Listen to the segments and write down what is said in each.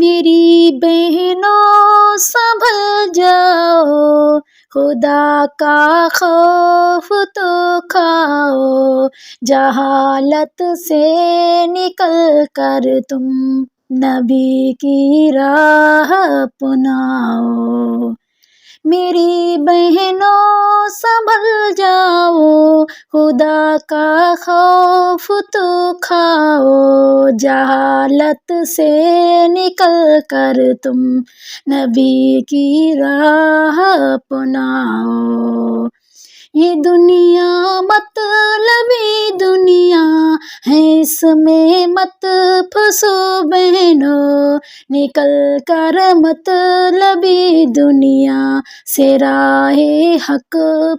میری بہنوں سنبھل جاؤ، خدا کا خوف تو کھاؤ، جہالت سے نکل کر تم نبی کی راہ اپناؤ۔ میری بہنوں سنبھل جاؤ، خدا کا خوف تو کھاؤ، جہالت سے نکل کر تم نبی کی راہ اپناؤ۔ یہ دنیا مطلبی دنیا ہے، اس میں مت پھنسو بہنوں، نکل کر مطلبی دنیا سے راہ حق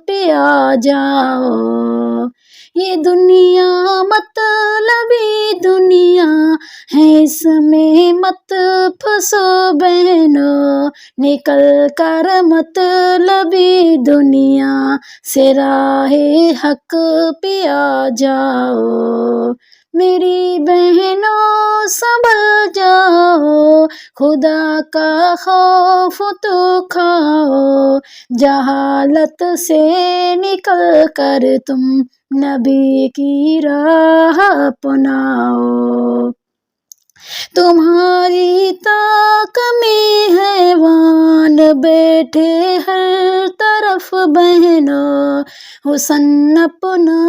پہ آ جاؤ۔ یہ دنیا مطلبی دنیا ہے، اس میں مت پھنسو بہنوں، نکل کر مطلبی دنیا سے راہ حق پہ آ جاؤ۔ میری بہنوں سنبھل جاؤ، خدا کا خوف تو کھاؤ، جہالت سے نکل کر تم نبی کی راہ اپناؤ۔ تمہاری طاق میں حیوان بیٹھے ہر طرف بہنوں، حسن اپنا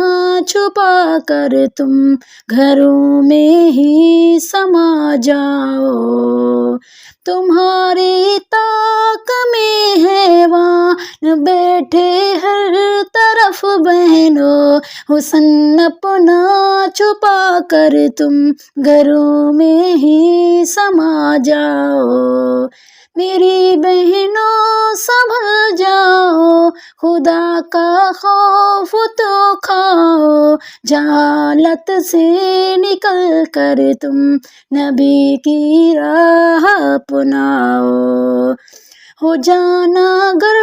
چھپا کر تم گھروں میں ہی سما جاؤ۔ تمہاری طاق میں حیوان بیٹھے ہر طرف بہنوں، حسن اپنا چھپا کر تم گھروں میں ہی سما جاؤ۔ میری بہنوں سنبھل جاؤ، خدا کا خوف تو کھاؤ، جہالت سے نکل کر تم نبی کی راہ اپناؤ۔ ہو جانا گر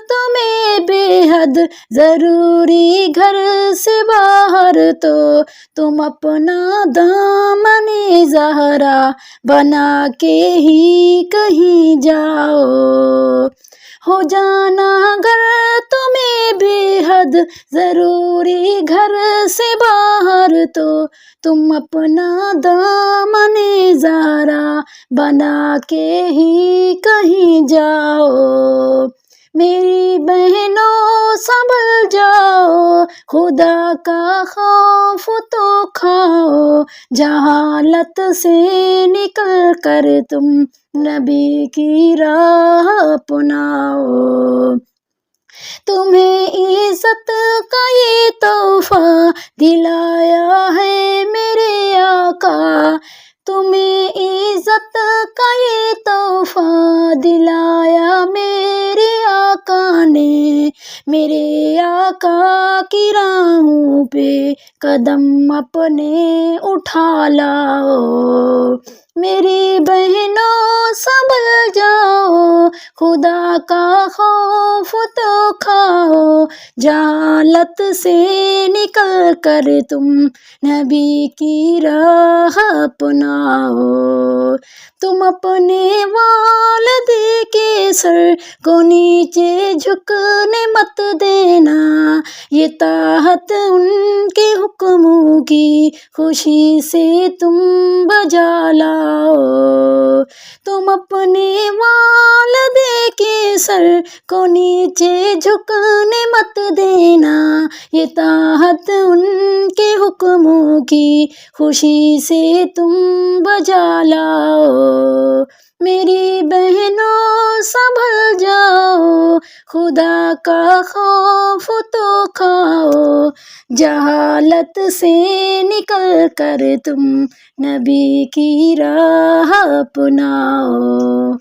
تمہیں بے حد ضروری گھر سے باہر، تو تم اپنا دامن زہرا بنا کے ہی کہیں جاؤ۔ ہو جانا گر تمہیں بے حد ضروری گھر سے باہر، تو تم اپنا دامن زہرا بنا کے ہی کہیں جاؤ۔ میری بہنوں سنبھل جاؤ، خدا کا خوف تو کھاؤ، جہالت سے نکل کر تم نبی کی راہ اپناؤ۔ تمہیں عزت کا یہ تحفہ دلایا ہے میرے آقا، تمہیں عزت کا یہ تحفہ دلایا میرے آقا نے، میرے آقا کی راہوں پہ قدم اپنے اٹھا لاؤ۔ میری بہنوں سنبھل جاؤ، خدا کا خوف تو کھاؤ، جہالت سے نکل کر تم نبی کی راہ اپناؤ۔ تم اپنے والد کے سر کو نیچے جھکنے مت دینا، یہ طاعت ان کے حکموں کی خوشی سے تم بجا لاؤ۔ تم اپنے والد کے سر کو نیچے جھکنے مت دینا، یہ طاعت ان کے حکموں کی خوشی سے تم بجا لاؤ۔ میری بہنوں سنبھل جاؤ، خدا کا خوف تو کھاؤ، جہالت سے نکل کر تم نبی کی راہ اپناؤ۔